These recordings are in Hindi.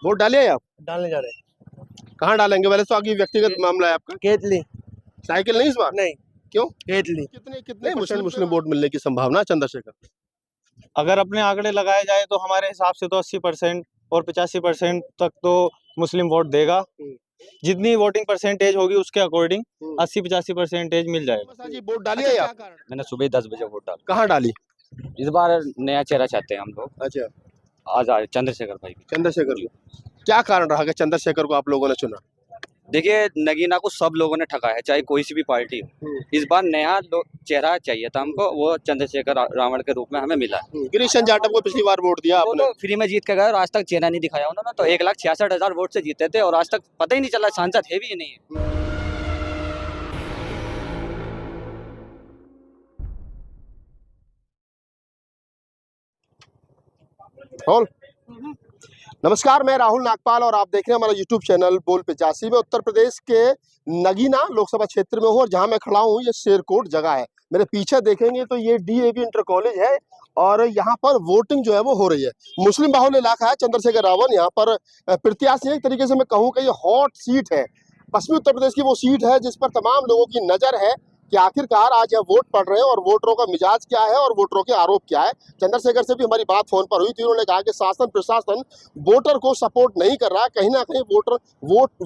वोट डालिए आप? डालने जा रहे हैं। कहाँ डालेंगे? पहले तो आगे व्यक्तिगत मामला है आपका। केतली। साइकिल नहीं इस बार? नहीं, क्यों? केतली। कितने कितने मुस्लिम वोट मिलने की संभावना है चंद्रशेखर? अगर अपने आंकड़े लगाए जाए तो हमारे हिसाब से तो 80% और 85% तक तो मुस्लिम वोट देगा। जितनी वोटिंग परसेंटेज होगी उसके अकॉर्डिंग 80-85% मिल जाएगा। जी वोट डालिए आप? मैंने सुबह 10 बजे वोट डाला। कहाँ डाली? इस बार नया चेहरा चाहते हैं हम लोग। अच्छा, आज आए चंद्रशेखर भाई की। चंद्रशेखर। क्या कारण रहा कि चंद्रशेखर को आप लोगों ने चुना? देखिए, नगीना को सब लोगों ने ठगा है, चाहे कोई सी भी पार्टी हो। इस बार नया चेहरा चाहिए था हमको, वो चंद्रशेखर रावण के रूप में हमें मिला। गिरीशन जाटव को पिछली बार वोट दिया आपने? तो फ्री में जीत के गए और आज तक चेहरा नहीं दिखाया उन्होंने। तो 1,66,000 वोट से जीते थे और आज तक पता ही नहीं चला सांसद है भी नहीं है। नमस्कार, मैं राहुल नागपाल और आप देख रहे हैं हमारा YouTube चैनल बोल 85। में उत्तर प्रदेश के नगीना लोकसभा क्षेत्र में हूँ और जहां मैं खड़ा हूँ ये शेरकोट जगह है। मेरे पीछे देखेंगे तो ये DAV इंटर कॉलेज है और यहाँ पर वोटिंग जो है वो हो रही है। मुस्लिम बाहुल्य इलाका है चंद्रशेखर रावण। यहाँ पर प्रत्याशी एक तरीके से मैं कहूँ कि ये हॉट सीट है। पश्चिमी उत्तर प्रदेश की वो सीट है जिस पर तमाम लोगों की नजर है कि आखिरकार आज यह वोट पड़ रहे हैं और वोटरों का मिजाज क्या है और वोटरों के आरोप क्या है। चंद्रशेखर से भी हमारी बात फोन पर हुई थी। उन्होंने कहा कि शासन प्रशासन वोटर को सपोर्ट नहीं कर रहा है, कहीं ना कहीं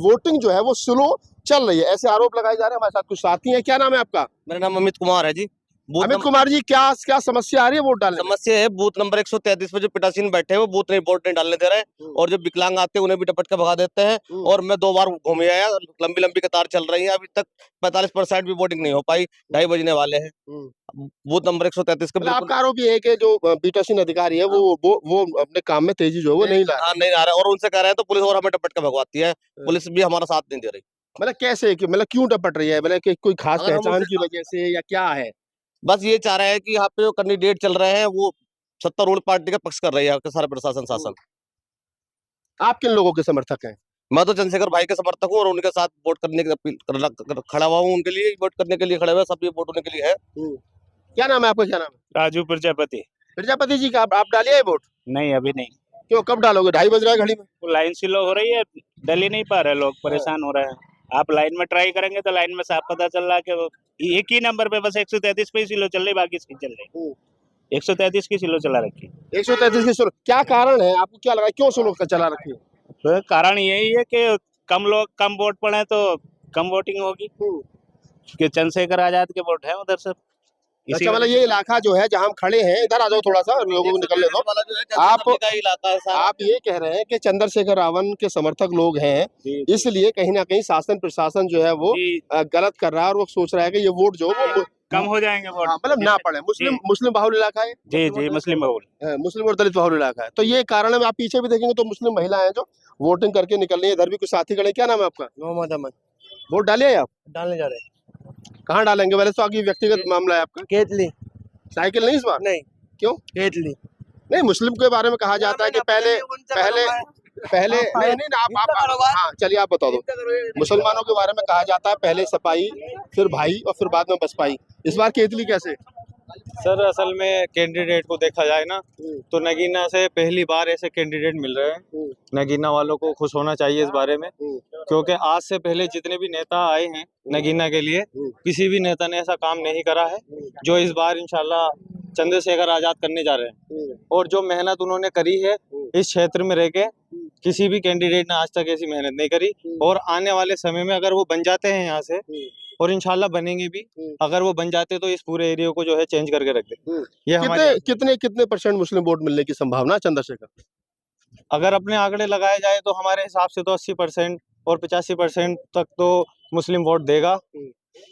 वोटिंग जो है वो स्लो चल रही है, ऐसे आरोप लगाए जा रहे हैं। हमारे साथ कुछ साथी हैं। क्या नाम है आपका? मेरा नाम अमित कुमार है जी। अमित कुमार जी, क्या समस्या आ रही है वोट डालने में? समस्या है बूथ नंबर 133 पे जो पिटासीन बैठे हैं वो बूथ नहीं वोट नहीं डालने दे रहे हैं और जो विकलांग आते हैं उन्हें भी टपट के भगा देते हैं। और मैं 2 बार घूमे आया, लंबी लंबी कतार चल रही है, अभी तक 45% भी वोटिंग नहीं हो पाई। 2:30 बजने वाले हैं। बूथ नंबर 133 का आपका आरोप ये है कि जो पीठासीन अधिकारी है वो अपने काम में तेजी जो है वो नहीं ला रहा और उनसे कह रहे हैं तो पुलिस और हमें टपट के भगवाती है। पुलिस भी हमारा साथ नहीं दे रही। मतलब कैसे कि मतलब क्यों टपट रही है? मतलब कि कोई खास पहचान की वजह से या क्या है? बस ये चाह रहे हैं कि यहाँ पे जो कैंडिडेट चल रहे हैं वो सत्तारूढ़ पार्टी का पक्ष कर रही है सारा प्रशासन शासन। आप किन लोगों के समर्थक हैं? मैं तो चंद्रशेखर भाई के समर्थक हूँ और उनके साथ वोट करने की अपील खड़ा हुआ हूँ। उनके लिए वोट करने के लिए खड़े हुए, सब ये वोट होने के लिए है। क्या नाम है आपका? क्या नाम है? राजू प्रजापति। प्रजापति जी का आप डालिए वोट? नहीं, अभी नहीं। क्यों, कब डालोगे? 2:30 बज रहा है घड़ी में। लाइन स्लो हो रही है, डल ही नहीं पा रहे लोग, परेशान हो रहे हैं। आप लाइन में ट्राई करेंगे तो लाइन में साफ पता चल रहा है कि एक ही नंबर पे बस 133 पे ही स्लो चल रही, बाकी सही चल रही। 133 की स्लो चला रखी। 133 की स्लो, क्या कारण है? आपको क्या लगा क्यों स्लो चला रखी है? तो कारण यही है कि कम वोट पड़े तो कम वोटिंग होगी, कि चंद्रशेखर आजाद के वोट है उधर से। अच्छा, मतलब ये इलाका जो है जहां हम खड़े हैं, इधर आ जाओ थोड़ा सा, लोगों को निकलने दो। आप ये कह रहे हैं कि चंद्रशेखर रावण के समर्थक लोग हैं, इसलिए कहीं ना कहीं शासन प्रशासन जो है वो गलत कर रहा है और वो सोच रहा है कि ये वोट जो वो कम हो जाएंगे वोट, मतलब ना पड़े। मुस्लिम बाहुल्य इलाका है। जी मुस्लिम बाहुल्य, मुस्लिम और दलित बाहुल्य इलाका है। तो ये कारण है। आप पीछे भी देखेंगे तो मुस्लिम महिला है जो वोटिंग करके निकल रही है। इधर भी कुछ साथी खड़े। क्या नाम है आपका? मोहम्मद अहमद। वोट डालिए आप? डालने जा रहे हैं। कहाँ डालेंगे? पहले तो आगे व्यक्तिगत मामला है आपका। केतली। साइकिल नहीं इस बार? नहीं, क्यों? केतली। नहीं, मुस्लिम के बारे में कहा जाता है कि पहले नहीं आप हाँ चलिए आप बता दो। मुसलमानों के बारे में कहा जाता है पहले सपाई, फिर भाई और फिर बाद में बसपाई। इस बार केतली कैसे? सर असल में कैंडिडेट को देखा जाए ना तो नगीना से पहली बार ऐसे कैंडिडेट मिल रहे हैं। नगीना वालों को खुश होना चाहिए इस बारे में, क्योंकि आज से पहले जितने भी नेता आए हैं नगीना के लिए, किसी भी नेता ने ऐसा काम नहीं करा है जो इस बार इंशाल्लाह चंद्रशेखर आजाद करने जा रहे हैं। और जो मेहनत उन्होंने करी है इस क्षेत्र में रह के, किसी भी कैंडिडेट ने आज तक ऐसी मेहनत नहीं करी। और आने वाले समय में अगर वो बन जाते हैं यहाँ से, और इंशाल्लाह बनेंगे भी, अगर वो बन जाते तो इस पूरे एरिया को जो है चेंज करके रख दे। ये हमारे कितने परसेंट मुस्लिम वोट मिलने की संभावना है चंद्रशेखर? अगर अपने आंकड़े लगाए जाए तो हमारे हिसाब से तो 80% और 85% तक तो मुस्लिम वोट देगा।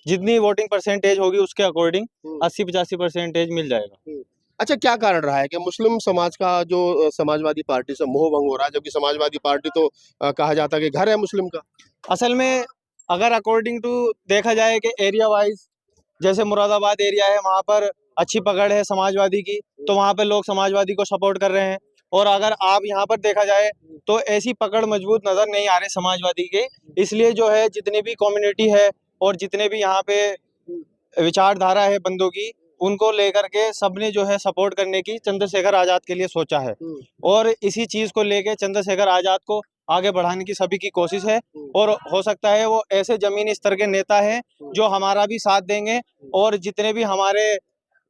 जितनी वोटिंग परसेंटेज होगी उसके अकॉर्डिंग 80-85% मिल जाएगा। अच्छा, क्या कारण रहा है कि मुस्लिम समाज का जो समाजवादी पार्टी से मोह भंग हो रहा है, जबकि समाजवादी पार्टी तो कहा जाता है कि घर है मुस्लिम का? असल में अगर अकॉर्डिंग टू देखा जाए कि एरिया वाइज, जैसे मुरादाबाद एरिया है वहाँ पर अच्छी पकड़ है समाजवादी की, तो वहाँ पे लोग समाजवादी को सपोर्ट कर रहे हैं। और अगर आप यहाँ पर देखा जाए तो ऐसी पकड़ मजबूत नजर नहीं आ रही समाजवादी के। इसलिए जो है जितनी भी कम्युनिटी है और जितने भी यहाँ पे विचारधारा है बंदों की, उनको लेकर के सबने जो है सपोर्ट करने की चंद्रशेखर आजाद के लिए सोचा है। और इसी चीज को लेके चंद्रशेखर आजाद को आगे बढ़ाने की सभी की कोशिश है। और हो सकता है वो ऐसे जमीनी स्तर के नेता हैं जो हमारा भी साथ देंगे, और जितने भी हमारे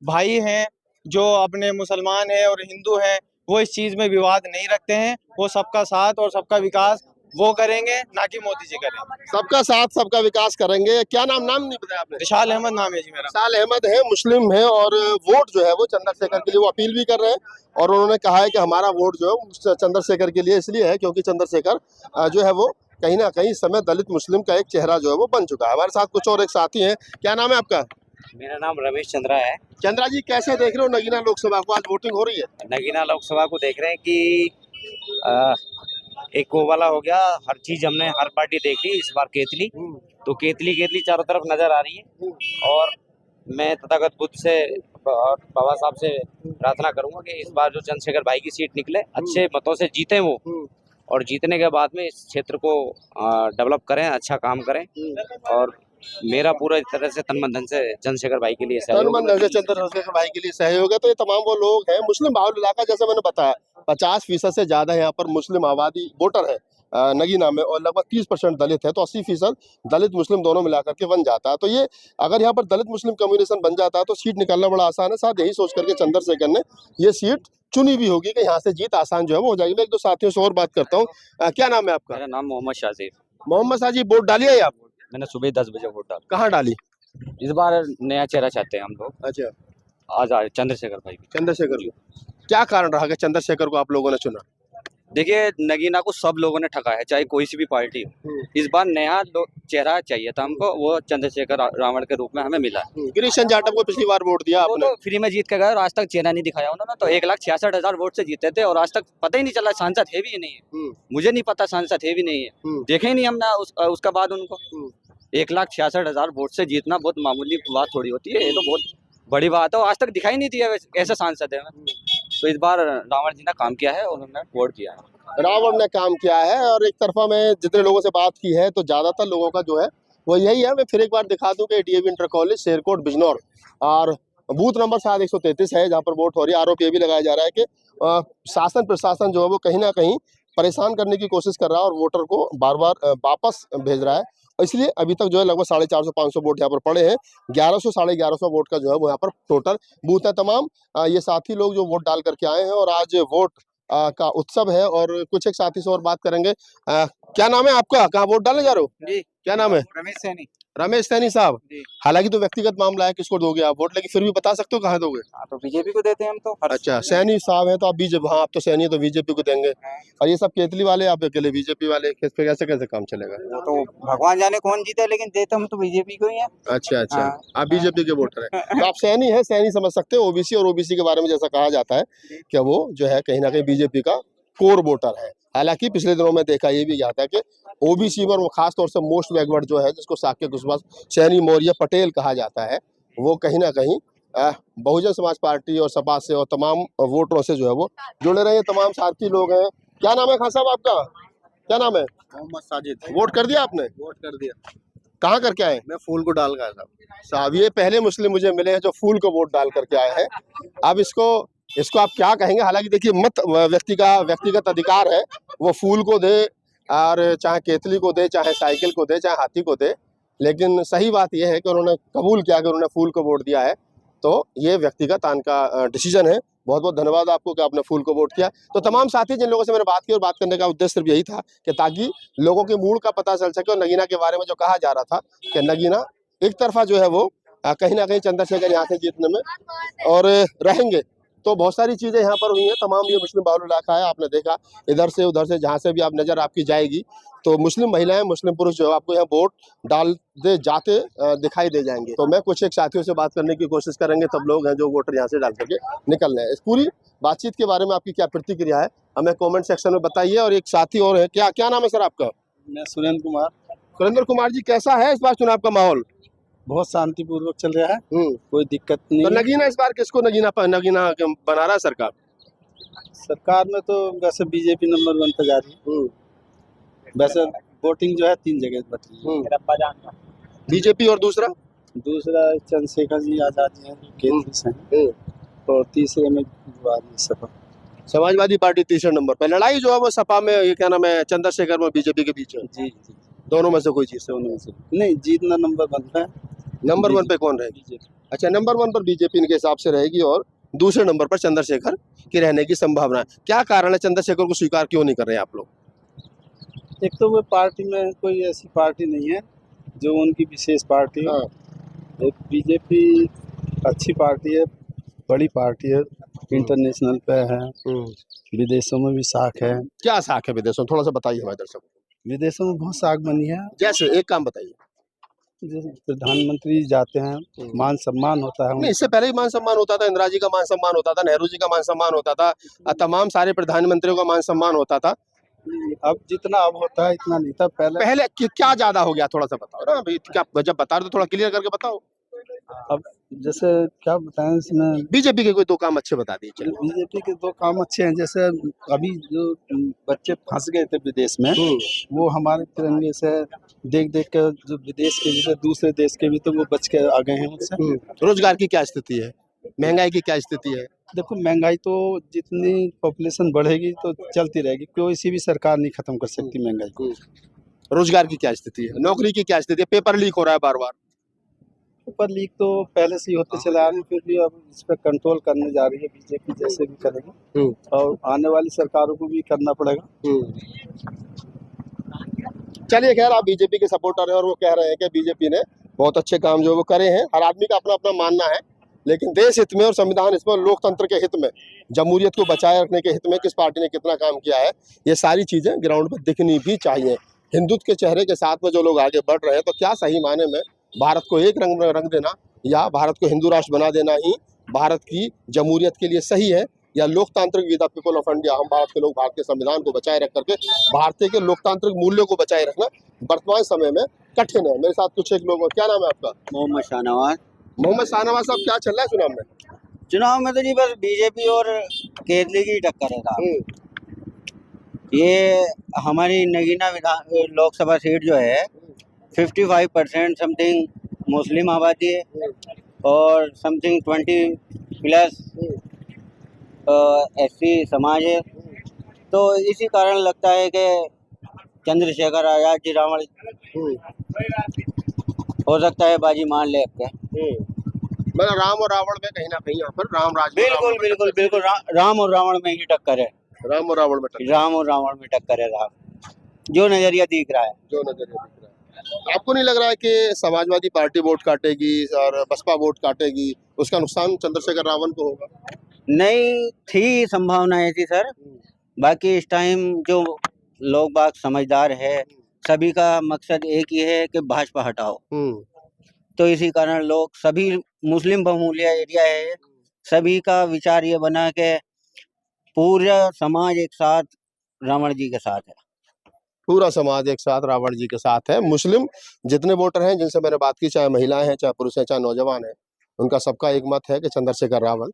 भाई हैं जो अपने मुसलमान हैं और हिंदू हैं, वो इस चीज में विवाद नहीं रखते हैं। वो सबका साथ और सबका विकास वो करेंगे, ना कि मोदी जी करेंगे। सबका साथ सबका विकास करेंगे। क्या नाम नहीं बताया आपने? विशाल अहमद नाम है जी मेरा। विशाल अहमद है, मुस्लिम है और वोट जो है वो चंद्रशेखर के लिए वो अपील भी कर रहे हैं। और उन्होंने कहा है कि हमारा वोट जो है वो चंद्रशेखर के लिए इसलिए है क्योंकि चंद्रशेखर जो है वो कहीं ना कहीं इस समय दलित मुस्लिम का एक चेहरा जो है वो बन चुका है। हमारे साथ कुछ और एक साथी हैं। क्या नाम है आपका? मेरा नाम रमेश चंद्रा है। चंद्रा जी, कैसे देख रहे हो नगीना लोकसभा को? आज वोटिंग हो रही है। नगीना लोकसभा को देख रहे हैं कि एक वो वाला हो गया, हर चीज हमने हर पार्टी देख ली, इस बार केतली तो केतली चारों तरफ नजर आ रही है। और मैं तथागत बुद्ध से और बाबा साहब से प्रार्थना करूंगा कि इस बार जो चंद्रशेखर भाई की सीट निकले, अच्छे मतों से जीते वो, और जीतने के बाद में इस क्षेत्र को डेवलप करें, अच्छा काम करें। और मेरा पूरा तरह से तन मन धन से चंद्रशेखर भाई के लिए सहयोग है। चंद्रशेखर भाई के लिए सहयोग है। तो ये तमाम वो लोग हैं, मुस्लिम बाहुल इलाका, जैसे मैंने बताया 50% से ज्यादा यहाँ पर मुस्लिम आबादी वोटर है नगीना में, और लगभग 30% दलित है। तो 80% दलित मुस्लिम दोनों मिलाकर के बन जाता है। तो ये अगर यहाँ पर दलित मुस्लिम कम्युनिकेशन बन जाता है तो सीट निकालना बड़ा आसान है। साथ यही सोच करके चंद्रशेखर ने ये सीट चुनी भी होगी कि यहाँ से जीत आसान जो है वो हो जाएगी। मैं एक दो साथियों से और बात करता हूँ। क्या नाम है आपका? मेरा नाम मोहम्मद शाजीब। मोहम्मद साजी, वोट डालिए आप? मैंने सुबह 10 बजे वोट डाला। कहाँ डाली? इस बार नया चेहरा चाहते हैं हम लोग। अच्छा, आज चंद्रशेखर भाई की। चंद्रशेखर। क्या कारण रहा कि चंद्रशेखर को आप लोगों ने चुना? देखिए, नगीना को सब लोगों ने ठगा है, चाहे कोई सी भी पार्टी हो। इस बार नया चेहरा चाहिए था हमको, वो चंद्रशेखर रावण के रूप में हमें मिला। गिरीशन जाटव को पिछली बार वोट दिया आपने? तो फ्री में जीत के गए और आज तक चेहरा नहीं दिखाया उन्होंने। तो 1,66,000 वोट से जीते थे और आज तक पता ही नहीं चला सांसद है भी नहीं है। मुझे नहीं पता सांसद है भी नहीं है, देखे ही नहीं हमने उसका बाद उनको। 1,66,000 वोट से जीतना बहुत मामूली बात थोड़ी होती है, ये तो बहुत बड़ी बात है। आज तक दिखाई नहीं दिया ऐसे सांसद है। तो इस बार रावण जी ने काम किया है, उन्होंने वोट किया है। रावण ने काम किया है। और एक तरफा मैं जितने लोगों से बात की है तो ज्यादातर लोगों का जो है वो यही है। मैं फिर एक बार दिखा दूं कि DAV inter college Sherkot Bijnor और बूथ नंबर शायद 133 है जहां पर वोट हो रही है। आरोप ये भी लगाया जा रहा है कि शासन प्रशासन जो है वो कहीं ना कहीं परेशान करने की कोशिश कर रहा है और वोटर को बार बार वापस भेज रहा है। इसलिए अभी तक जो है लगभग 450-500 वोट यहाँ पर पड़े हैं। 1100 साढ़े 1100 वोट का जो है वो यहाँ पर टोटल बूथ है। तमाम ये साथी लोग जो वोट डाल करके आए हैं और आज वोट का उत्सव है। और कुछ एक साथी से और बात करेंगे। क्या नाम है आपका? कहाँ वोट डालने जा रहे हो? जी, क्या नाम है? रमेश सैनी। रमेश सैनी साहब, जी। हालांकि तो व्यक्तिगत मामला है किसको दोगे आप वोट, लेकिन फिर भी बता सकते हो कहाँ दोगे? तो बीजेपी को देते हैं हम तो। अच्छा, सैनी साहब है तो आप बीजेपी, हाँ आप तो सैनी है तो बीजेपी को देंगे। और ये सब केतली वाले आप अकेले बीजेपी वाले, कैसे कैसे काम चलेगा? वो तो भगवान जाने कौन जीता, लेकिन देते हम तो बीजेपी को ही है। अच्छा अच्छा, आप बीजेपी के वोटर हैं तो आप सैनी है, सैनी समझ सकते हो। ओबीसी और ओबीसी के बारे में जैसा कहा जाता है कि वो जो है कहीं ना कहीं बीजेपी का कोर वोटर है। हालांकि पिछले दिनों में देखा ये भी जाता है कि ओबीसी में, वो खास तौर से मोस्ट बैकवर्ड जो है जिसको साक्य कुशवाहा सैनी मौर्य पटेल कहा जाता है, वो कहीं ना कहीं बहुजन समाज पार्टी और सपा से और तमाम वोटरों से जो है वो जुड़े रहे। तमाम साथी लोग हैं। क्या नाम है खान साहब आपका? क्या नाम है? मोहम्मद साजिद। वोट कर दिया आपने? वोट कर दिया। कहाँ करके आए? मैं फूल को डाल गया साहब, ये पहले मुस्लिम मुझे मिले हैं जो फूल को वोट डाल करके आए हैं। अब इसको आप क्या कहेंगे? हालांकि देखिए, मत व्यक्तिगत अधिकार है, वो फूल को दे और चाहे केतली को दे, चाहे साइकिल को दे, चाहे हाथी को दे। लेकिन सही बात यह है कि उन्होंने कबूल किया कि उन्होंने फूल को वोट दिया है। तो ये व्यक्तिगत उनका डिसीजन है। बहुत बहुत धन्यवाद आपको कि आपने फूल को वोट किया। तो तमाम साथी जिन लोगों से मैंने बात की और बात करने का उद्देश्य सिर्फ यही था कि ताकि लोगों के मूड का पता चल सके। और नगीना के बारे में जो कहा जा रहा था कि नगीना एक तरफा जो है वो कहीं ना कहीं चंद्रशेखर यहाँ से जीतने में और रहेंगे। तो बहुत सारी चीजें यहाँ पर हुई हैं। तमाम ये मुस्लिम बाहुल इलाका है, आपने देखा इधर से उधर से जहाँ से भी आप नजर आपकी जाएगी तो मुस्लिम महिलाएं, मुस्लिम पुरुष जो है आपको यहाँ वोट डाल दे जाते दिखाई दे जाएंगे। तो मैं कुछ एक साथियों से बात करने की कोशिश करेंगे। सब लोग हैं जो वोटर यहाँ से डाल करके निकल रहे हैं। इस पूरी बातचीत के बारे में आपकी क्या प्रतिक्रिया है हमें कॉमेंट सेक्शन में बताइए। और एक साथी और है, क्या नाम है सर आपका? मैं सुरेंद्र कुमार। सुरेंद्र कुमार जी, कैसा है इस बार चुनाव का माहौल? बहुत शांतिपूर्वक चल रहा है, कोई दिक्कत नहीं। तो नगीना इस बार किसको नगीना बना रहा है सरकार? सरकार में तो वैसे बीजेपी नंबर 1 पे जा रही है। वैसे वोटिंग जो है 3 जगह बट रही है। बीजेपी और दूसरा चंद्रशेखर जी आजाद जी हैं, केंद्र से हैं। और तीसरे में सपा। समाजवादी पार्टी तीसरे नंबर पर। लड़ाई जो है वो सपा में, ये क्या नाम है, चंद्रशेखर में बीजेपी के बीच है। जी जी दोनों में से कोई चीज दोनों में से नहीं, जीतना नंबर वन है। नंबर 1 पे कौन रहेगी? बीजेपी। अच्छा, नंबर 1 पर बीजेपी के हिसाब से रहेगी और दूसरे नंबर पर चंद्रशेखर की रहने की संभावना है। क्या कारण है, चंद्रशेखर को स्वीकार क्यों नहीं कर रहे हैं आप लोग? एक तो वो पार्टी में कोई ऐसी पार्टी नहीं है जो उनकी विशेष पार्टी है। हाँ। एक बीजेपी अच्छी पार्टी है, बड़ी पार्टी है, इंटरनेशनल पे है, विदेशों में भी साख है। क्या साख है विदेशों में? थोड़ा सा बताइए हमारे दर्शकों को। विदेशों में बहुत साख बनी है। जैसे एक काम बताइए। जैसे प्रधानमंत्री जाते हैं, मान सम्मान होता है नहीं, इससे पहले ही मान सम्मान होता था। इंदिरा जी का मान सम्मान होता था, नेहरू जी का मान सम्मान होता था, तमाम सारे प्रधानमंत्रियों का मान सम्मान होता था। अब जितना अब होता है इतना नहीं था पहले। पहले क्या ज्यादा हो गया, थोड़ा सा बताओ ना अभी। क्या जब बता रहे हो तो थोड़ा क्लियर करके बताओ। अब जैसे क्या बताएं, इसमें बीजेपी के कोई 2 काम अच्छे बता दीजिए। बीजेपी के 2 काम अच्छे हैं। जैसे अभी जो बच्चे फंस गए थे विदेश में, वो हमारे तिरंगे से देख देख के जो विदेश के भी, दूसरे देश के भी, तो वो बच के आ गए हैं उससे। रोजगार की क्या स्थिति है, महंगाई की क्या स्थिति है? देखो, महंगाई तो जितनी पॉपुलेशन बढ़ेगी तो चलती रहेगी, कोई भी सरकार नहीं खत्म कर सकती महंगाई को। रोजगार की क्या स्थिति है, नौकरी की क्या स्थिति है? पेपर लीक हो रहा है बार बार। पेपर लीक तो पहले से ही होते चले आ रहे हैं, फिर भी अब इस पर कंट्रोल करने जा रही है बीजेपी, जैसे भी करेगी। और आने वाली सरकारों को भी करना पड़ेगा। चलिए, खैर आप बीजेपी के सपोर्टर हैं और वो कह रहे हैं कि बीजेपी ने बहुत अच्छे काम जो वो करे हैं। हर आदमी का अपना अपना मानना है, लेकिन देश हित में और संविधान हित में, लोकतंत्र के हित में, जमहूरियत को बचाए रखने के हित में किस पार्टी ने कितना काम किया है, ये सारी चीजें ग्राउंड पर दिखनी भी चाहिए। हिंदुत्व के चेहरे के साथ में जो लोग आगे बढ़ रहे हैं, तो क्या सही माने में भारत को एक रंग देना या भारत को हिंदू राष्ट्र बना देना ही भारत की जमहूरियत के लिए सही है, या लोकतांत्रिक we the people of India, हम भारत के लोग भारत के संविधान को बचाए रख करके भारतीय के लोकतांत्रिक मूल्यों को बचाए रखना वर्तमान समय में कठिन है। मेरे साथ कुछ एक लोग, क्या नाम है आपका? मोहम्मद शाहनवाज। मोहम्मद शाहनवाज साहब, क्या चल रहा है चुनाव में? चुनाव में तो जी बस बीजेपी और केजरी की टक्कर है साहब। ये हमारी नगीना लोकसभा सीट जो है 55% समथिंग मुस्लिम आबादी है और समथिंग 20+ एससी समाज है। तो इसी कारण लगता है कि चंद्रशेखर आजाद जी रावण हो सकता है बाजी मान ले के। मतलब राम और रावण में कहीं ना कहीं यहाँ पर राम राज, बिल्कुल बिल्कुल बिल्कुल राम और रावण में ही टक्कर है। राम और रावण में टक्कर, राम और रावण में टक्कर है साहब, जो नजरिया दिख रहा है। जो नजरिया दिख रहा है। आपको नहीं लग रहा है कि समाजवादी पार्टी वोट काटेगी और बसपा वोट काटेगी, उसका नुकसान चंद्रशेखर रावण को होगा? नहीं थी संभावना ऐसी सर, बाकी इस टाइम जो लोग बाग समझदार है, सभी का मकसद एक ही है कि भाजपा हटाओ। तो इसी कारण लोग, सभी मुस्लिम बहुमूल्य एरिया है, सभी का विचार ये बना के पूरा समाज एक साथ रावण जी के साथ है। पूरा समाज एक साथ रावण जी के साथ है। मुस्लिम जितने वोटर हैं जिनसे मैंने बात की, चाहे महिलाएं हैं, चाहे पुरुष हैं, चाहे नौजवान हैं, उनका सबका एक मत है कि चंद्रशेखर रावण।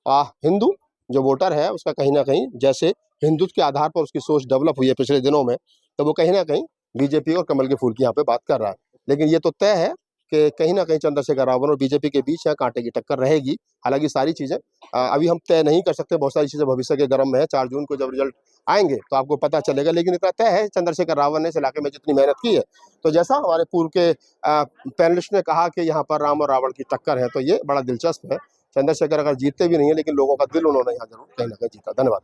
हिंदू जो वोटर है उसका कहीं ना कहीं, जैसे हिंदुत्व के आधार पर उसकी सोच डेवलप हुई है पिछले दिनों में, तो वो कहीं ना कहीं बीजेपी और कमल के फूल की यहाँ पे बात कर रहा है। लेकिन ये तो तय है कि कहीं ना कहीं चंद्रशेखर रावण और बीजेपी के बीच यहाँ कांटे की टक्कर रहेगी। हालांकि सारी चीजें अभी हम तय नहीं कर सकते, बहुत सारी चीजें भविष्य के गर्म में है। 4 जून को जब रिजल्ट आएंगे तो आपको पता चलेगा, लेकिन इतना तय है चंद्रशेखर रावण ने इस इलाके में जितनी मेहनत की है। तो जैसा हमारे पूर्व के पैनलिस्ट ने कहा कि यहाँ पर राम और रावण की टक्कर है, तो ये बड़ा दिलचस्प है। चंद्रशेखर अगर जीतते भी नहीं है, लेकिन लोगों का दिल उन्होंने यहाँ जरूर कहीं ना कहीं जीता। धन्यवाद।